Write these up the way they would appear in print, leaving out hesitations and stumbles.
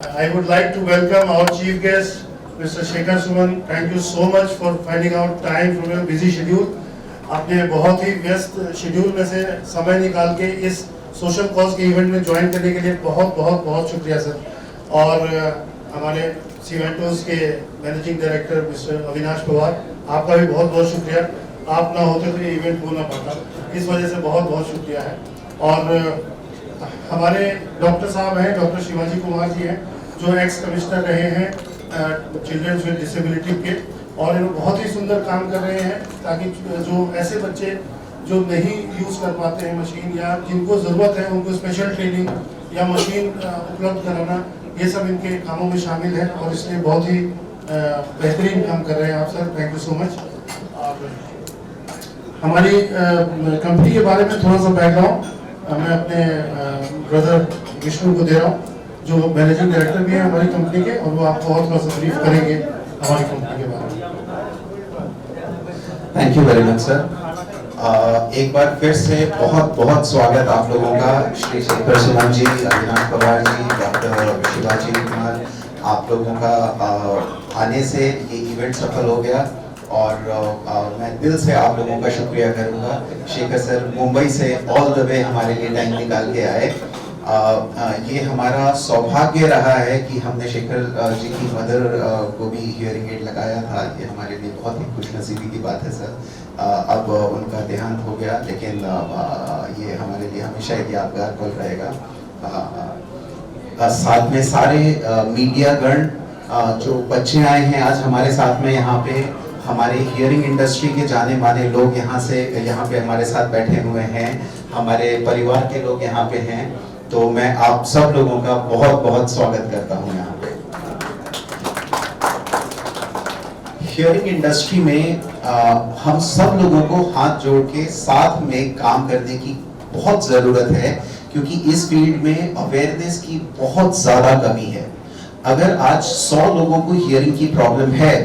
I would like to welcome our chief guest, Mr. Shekhar Suman. Thank you so much for finding out time from your busy schedule. आपने बहुत ही व्यस्त schedule में से समय निकाल के इस सोशल कॉज के इवेंट में ज्वाइन करने के लिए बहुत बहुत बहुत शुक्रिया सर। और हमारे सीमेंटोस के managing director mister Avinash Pawar, आपका भी बहुत बहुत शुक्रिया। आप ना होते तो ये इवेंट हो ना पाता, इस वजह से बहुत बहुत शुक्रिया है। और हमारे डॉक्टर साहब हैं, डॉक्टर शिवाजी कुमार जी हैं, जो एक्स कमिश्नर रहे हैं चिल्ड्रंस विद डिसेबिलिटी के, और इन्होंने बहुत ही सुंदर काम कर रहे हैं ताकि जो ऐसे बच्चे जो नहीं यूज़ कर पाते हैं मशीन या जिनको ज़रूरत है उनको स्पेशल ट्रेनिंग या मशीन उपलब्ध कराना, ये सब इनके कामों में शामिल है और इसलिए बहुत ही बेहतरीन काम कर रहे हैं आप sir. Thank you so much. और हमारी कंपनी के बारे में थोड़ा सा बैकग्राउंड मैं अपने ब्रदर विष्णु को दे रहा हूँ, जो मैनेजिंग डायरेक्टर भी है हमारी कंपनी के, और वो आपको और थोड़ा सा ब्रीफ करेंगे हमारी कंपनी के बारे में। Thank you very much sir. एक बार फिर से बहुत बहुत स्वागत आप लोगों का। श्री शेखर सुमन जी, अविनाश पवार जी, डॉक्टर शिवाजी कुमार, आप लोगों का आने से ये इवेंट सफल हो गया और मैं दिल से आप लोगों का शुक्रिया करूंगा। शेखर सर मुंबई से ऑल द वे हमारे लिए टाइम निकाल के आए। ये हमारा सौभाग्य रहा है कि हमने शेखर जी की मदर को भी हियरिंग एड लगाया था। ये हमारे लिए बहुत ही खुशनसीबी की बात है सर। अब उनका देहांत हो गया, लेकिन ये हमारे लिए हमेशा एक यादगार पल रहेगा। साथ में सारे मीडिया गण, जो बच्चे आए हैं आज हमारे साथ में, यहाँ पे हमारे हियरिंग इंडस्ट्री के जाने माने लोग यहाँ पे हमारे साथ बैठे हुए हैं, हमारे परिवार के लोग यहाँ पे हैं, तो मैं आप सब लोगों का बहुत बहुत स्वागत करता हूँ यहाँ पे। हियरिंग इंडस्ट्री में हम सब लोगों को हाथ जोड़ के साथ में काम करने की बहुत ज़रूरत है, क्योंकि इस फील्ड में अवेयरनेस की बहुत ज़्यादा कमी है। अगर आज 100 लोगों को हियरिंग की प्रॉब्लम है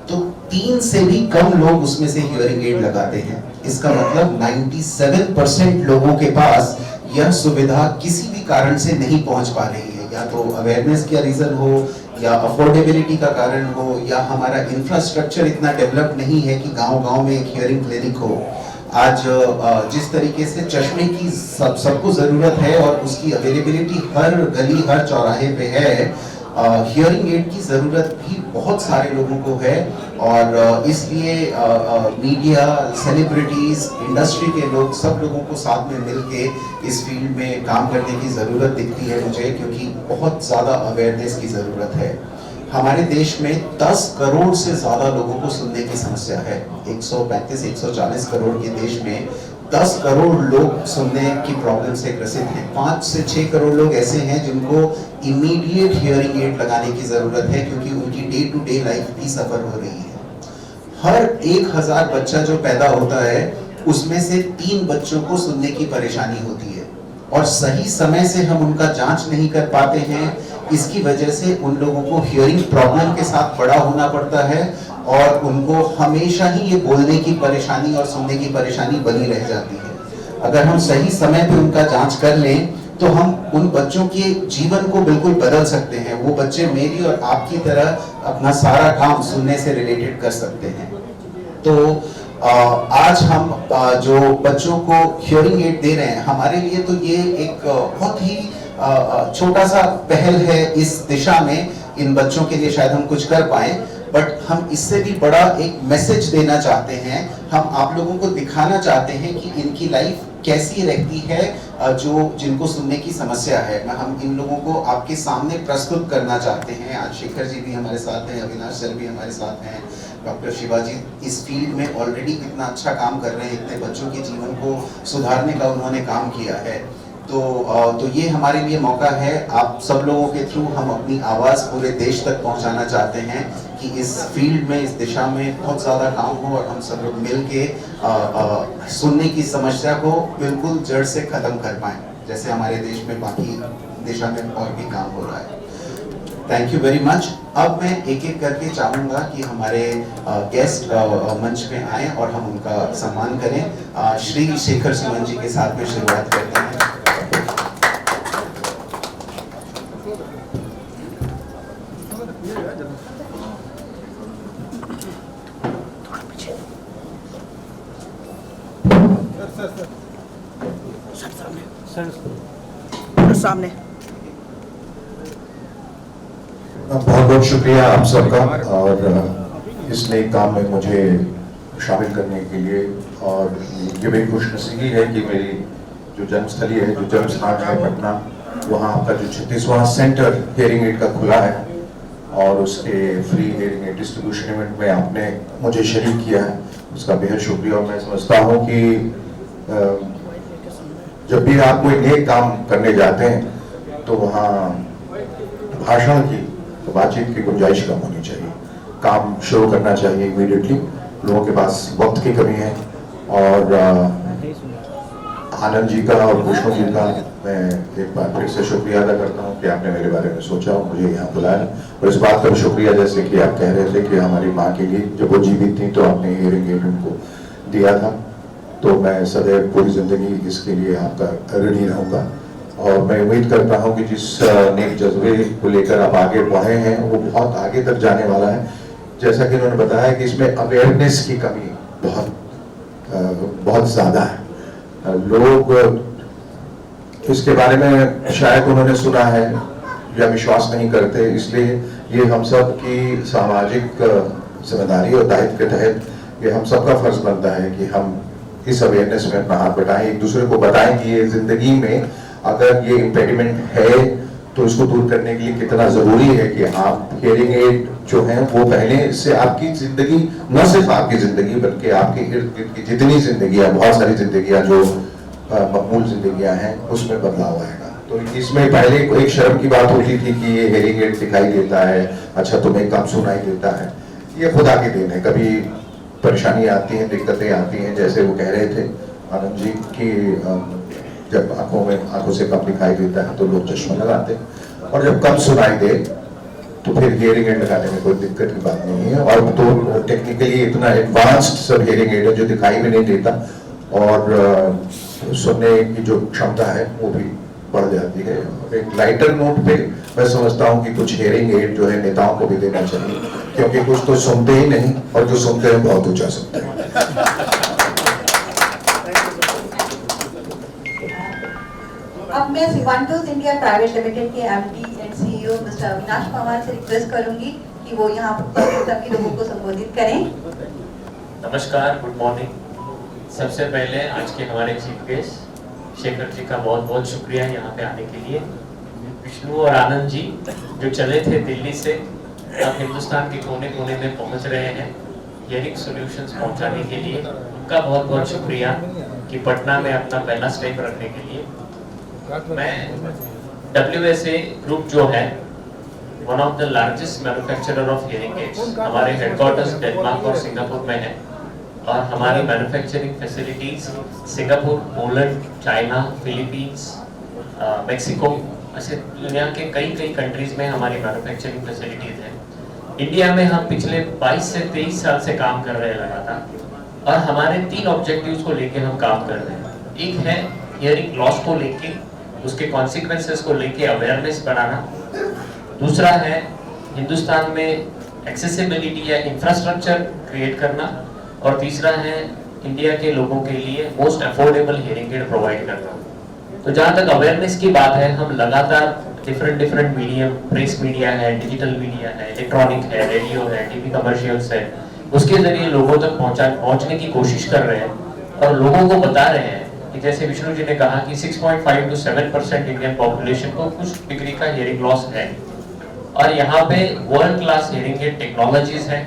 तो 3 से भी कम लोग उसमें से हियरिंग एड लगाते हैं। इसका मतलब 97% लोगों के पास यह सुविधा किसी भी कारण से नहीं पहुंच पा रही है, या तो अवेयरनेस का रीजन हो, या अफोर्डेबिलिटी का कारण हो, या हमारा इंफ्रास्ट्रक्चर इतना डेवलप नहीं है कि गांव-गांव में एक हियरिंग क्लिनिक हो। आज जिस तरीके से चश्मे की सबको जरूरत है और उसकी अवेलेबिलिटी हर गली हर चौराहे पे है, हियरिंग एड की ज़रूरत भी बहुत सारे लोगों को है। और इसलिए मीडिया, सेलिब्रिटीज़, इंडस्ट्री के लोग, सब लोगों को साथ में मिलके इस फील्ड में काम करने की ज़रूरत दिखती है मुझे, क्योंकि बहुत ज़्यादा अवेयरनेस की ज़रूरत है। हमारे देश में 10 करोड़ से ज़्यादा लोगों को सुनने की समस्या है। 135-140 करोड़ के देश में 10 करोड़ लोग सुनने की प्रॉब्लम से ग्रसित हैं। 5 से 6 करोड़ लोग ऐसे हैं जिनको इमीडिएट हियरिंग एड लगाने की ज़रूरत है, क्योंकि उनकी डे टू डे लाइफ भी सफ़र हो रही है। हर 1000 बच्चा जो पैदा होता है उसमें से 3 बच्चों को सुनने की परेशानी होती है, और सही समय से हम उनका जांच नहीं कर पाते हैं। इसकी वजह से उन लोगों को हियरिंग प्रॉब्लम के साथ बड़ा होना पड़ता है, और उनको हमेशा ही ये बोलने की परेशानी और सुनने की परेशानी बनी रह जाती है। अगर हम सही समय पे उनका जांच कर लें तो हम उन बच्चों के जीवन को बिल्कुल बदल सकते हैं। वो बच्चे मेरी और आपकी तरह अपना सारा काम सुनने से रिलेटेड कर सकते हैं। तो आज हम जो बच्चों को हियरिंग एड दे रहे हैं, हमारे लिए तो ये एक बहुत ही छोटा सा पहल है इस दिशा में। इन बच्चों के लिए शायद हम कुछ कर पाए, बट हम इससे भी बड़ा एक मैसेज देना चाहते हैं। हम आप लोगों को दिखाना चाहते हैं कि इनकी लाइफ कैसी रहती है, जो जिनको सुनने की समस्या है। हम इन लोगों को आपके सामने प्रस्तुत करना चाहते हैं। आज शेखर जी भी हमारे साथ हैं, अविनाश सर भी हमारे साथ हैं, डॉक्टर शिवाजी इस फील्ड में ऑलरेडी कितना अच्छा काम कर रहे हैं, इतने बच्चों के जीवन को सुधारने का उन्होंने काम किया है। तो ये हमारे लिए मौका है। आप सब लोगों के थ्रू हम अपनी आवाज़ पूरे देश तक पहुंचाना चाहते हैं कि इस फील्ड में, इस दिशा में बहुत ज़्यादा काम हो, और हम सब लोग मिल के सुनने की समस्या को बिल्कुल जड़ से ख़त्म कर पाएँ, जैसे हमारे देश में बाकी दिशा में और भी काम हो रहा है। Thank you very much. अब मैं एक एक करके चाहूँगा कि हमारे गेस्ट मंच पे आएँ और हम उनका सम्मान करें। श्री शेखर सुमन जी के साथ में शुरुआत करते हैं। इधर सामने। बहुत बहुत शुक्रिया आप सबका और इस नए काम में मुझे शामिल करने के लिए। और ये मेरी खुशनसीबी है कि मेरी जो जन्मस्थली है, जो जन्म स्थान है पटना, वहाँ आपका जो 36वां सेंटर हियरिंग एड का खुला है और उसके free hearing aid distribution event में आपने मुझे शरीक किया है, उसका बेहद शुक्रिया। और मैं समझता हूँ कि जब भी आप कोई नए काम करने जाते हैं तो वहाँ भाषण की, बातचीत की गुंजाइश कम होनी चाहिए। काम शुरू करना चाहिए इमीडिएटली। लोगों के पास वक्त की कमी है। और आनंद जी का और विष्णु जी का मैं एक बार फिर से शुक्रिया अदा करता हूँ कि आपने मेरे बारे में सोचा और मुझे यहाँ बुलाया। और इस बात का भी शुक्रिया, जैसे कि आप कह रहे थे कि हमारी माँ के लिए जब वो जीवित थी तो आपने हियरिंग एड उनको दिया था, तो मैं सदैव पूरी जिंदगी इसके लिए आपका ऋणी रहूँगा। और मैं उम्मीद करता हूँ कि जिस नेक जज्बे को लेकर आप आगे बढ़े हैं वो बहुत आगे तक जाने वाला है। जैसा कि उन्होंने बताया कि इसमें अवेयरनेस की कमी बहुत ज़्यादा है। लोग इसके बारे में शायद उन्होंने सुना है या विश्वास नहीं करते, इसलिए ये हम सब की सामाजिक जिम्मेदारी और दायित्व के तहत ये हम सबका फर्ज बनता है कि हम इस अवेयरनेस में अपना हाथ बटाएं, एक दूसरे को बताएं कि ये जिंदगी में अगर ये इम्पेडिमेंट है तो इसको दूर करने के लिए कितना जरूरी है कि आप हियरिंग एड जो है वो पहले से आपकी जिंदगी, न सिर्फ आपकी जिंदगी बल्कि आपके इर्द गिर्द की जितनी जिंदगियां, बहुत सारी जिंदगियां जो मकबूल जिंदगियां हैं उसमें बदलाव आएगा। तो इसमें पहले एक शर्म की बात होती थी कि ये हियरिंग एड दिखाई देता है, अच्छा तुम्हें कम सुनाई देता है। ये खुदा की देन है। कभी परेशानी आती है, दिक्कतें आती हैं, जैसे वो कह रहे थे आनंद जी की जब आंखों से कम दिखाई देता है तो लोग चश्मा लगाते हैं, और जब कम सुनाई दे तो फिर हियरिंग एड लगाने में कोई दिक्कत की बात नहीं है। और तो टेक्निकली इतना एडवांस्ड सब हियरिंग एड है जो दिखाई भी नहीं देता और सुनने की जो क्षमता है वो भी बढ़ जाती है। एक लाइटर नोट पे मैं समझता हूँ कि कुछ हियरिंग एड जो है नेताओं को भी देना चाहिए, क्योंकि कुछ तो सुनते ही नहीं और जो सुनते हैं बहुत ऊंचा सुनते हैं। अब मैं सिवांटोस इंडिया प्राइवेट लिमिटेड के MD and CEO mister Avinash Pawar से रिक्वेस्ट करूंगी कि वो यहाँ पर सभी लोगों को संबोधित करें। नमस्कार, गुड मॉर्निंग। सबसे पहले आज के हमारे चीफ गेस्ट शेखर जी का बहुत बहुत शुक्रिया यहाँ पे आने के लिए। विष्णु और आनंद जी जो चले थे दिल्ली से, अब हिंदुस्तान के कोने कोने में पहुँच रहे हैं हियरिंग सॉल्यूशंस पहुँचाने के लिए, उनका बहुत बहुत शुक्रिया कि पटना में अपना पहला स्टेप रखने के लिए। मैं WSA ग्रुप जो है one of the largest manufacturer of hearing aids, हमारे हेडक्वार्टर्स डेनमार्क और सिंगापुर में है और हमारी manufacturing facilities Singapore, Poland, China, Philippines, Mexico, ऐसे दुनिया के कई कंट्रीज में हमारी मैन्युफैक्चरिंग फैसिलिटीज हैं। इंडिया में हम पिछले 22 से 23 साल से काम कर रहे हैं लगातार, और हमारे 3 ऑब्जेक्टिव्स को लेके हम काम कर रहे हैं। एक है हियरिंग लॉस को लेके, उसके कॉन्सिक्वेंसेस को लेके अवेयरनेस बढ़ाना। दूसरा है हिंदुस्तान में एक्सेसिबिलिटी या इंफ्रास्ट्रक्चर क्रिएट करना, और तीसरा है इंडिया के लोगों के लिए most affordable hearing aid provide करना। तो जहाँ तक अवेयरनेस की बात है, हम लगातार डिफरेंट मीडियम, प्रेस मीडिया है, डिजिटल मीडिया है, इलेक्ट्रॉनिक है, रेडियो है, टीवी कमर्शियल्स है, उसके जरिए लोगों तक पहुँचने की कोशिश कर रहे हैं और लोगों को बता रहे हैं कि जैसे विष्णु जी ने कहा कि 6.5 to 7% इंडियन पॉपुलेशन को कुछ डिग्री का हियरिंग लॉस है, और यहाँ पे world class hearing aid technologies हैं।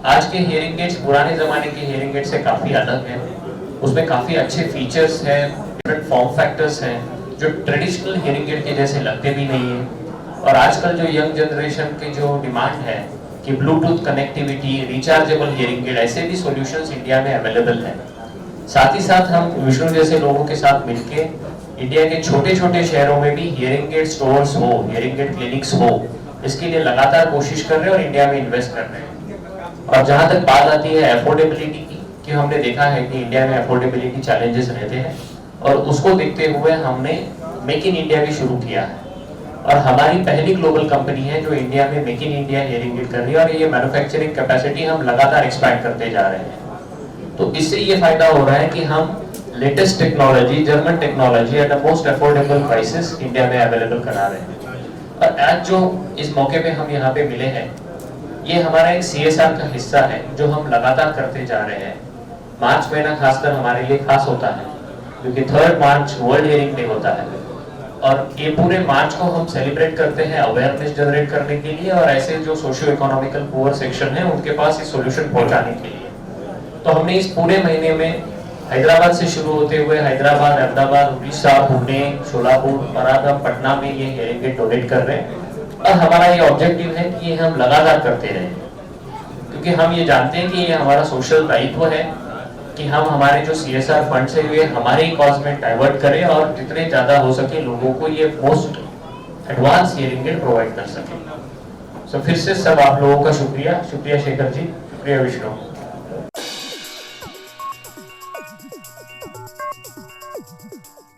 आज के हियरिंग एड्स पुराने जमाने के हियरिंग एड से काफी अलग हैं, उसमें काफी अच्छे फीचर्स हैं, डिफरेंट फॉर्म फैक्टर्स हैं जो ट्रेडिशनल हियरिंग एड के जैसे लगते भी नहीं है। और आजकल जो यंग जनरेशन की जो डिमांड है कि Bluetooth connectivity, rechargeable hearing aid, ऐसे भी सॉल्यूशंस इंडिया में अवेलेबल हैं। साथ ही साथ हम विष्णु जैसे लोगों के साथ मिलके इंडिया के छोटे शहरों में भी हियरिंग एड स्टोर्स हो, हियरिंग एड क्लिनिक्स हो, इसके लिए लगातार कोशिश कर रहे हैं और इंडिया में इन्वेस्ट कर रहे हैं। और जहाँ तक बात आती है अफोर्डेबिलिटी की, कि हमने देखा है कि इंडिया में अफोर्डेबिलिटी चैलेंजेस रहते हैं, और उसको देखते हुए हमने मेक इन इंडिया भी शुरू किया है, और हमारी पहली ग्लोबल कंपनी है जो इंडिया में make in India hearing aid कर रही है, और ये मैन्युफैक्चरिंग कैपेसिटी हम लगातार एक्सपैंड करते जा रहे हैं। तो इससे ये फायदा हो रहा है कि हम latest technology, German technology at the most affordable prices India में अवेलेबल करा रहे हैं। और आज जो इस मौके पे हम यहाँ पे मिले हैं, ये हमारा एक CSR का हिस्सा है जो हम लगातार करते जा रहे हैं। मार्च महीना खासकर हमारे लिए खास होता है क्योंकि 3 मार्च वर्ल्ड हियरिंग डे होता है और ये पूरे मार्च को हम सेलिब्रेट करते हैं अवेयरनेस जनरेट करने के लिए और ऐसे जो सोशियो इकोनॉमिकल पुअर सेक्शन है उनके पास ये सॉल्यूशन पहुंचाने के लिए। तो हमने इस पूरे महीने में हैदराबाद से शुरू होते हुए हैदराबाद, अहमदाबाद, उड़ीसा, पुणे, शोलापुर और आज हम पटना में ये हियरिंग डे डोनेट कर रहे हैं। और हमारा ये ऑब्जेक्टिव है कि ये हम लगातार करते रहें क्योंकि हम ये जानते हैं कि ये हमारा सोशल दायित्व है कि हम हमारे जो CSR फंड से हुए हमारे ही कॉज में डाइवर्ट करें और जितने ज्यादा हो सके लोगों को ये most advance hearing aid provide कर सके। फिर से सब आप लोगों का शुक्रिया शेखर जी, शुक्रिया विष्णु।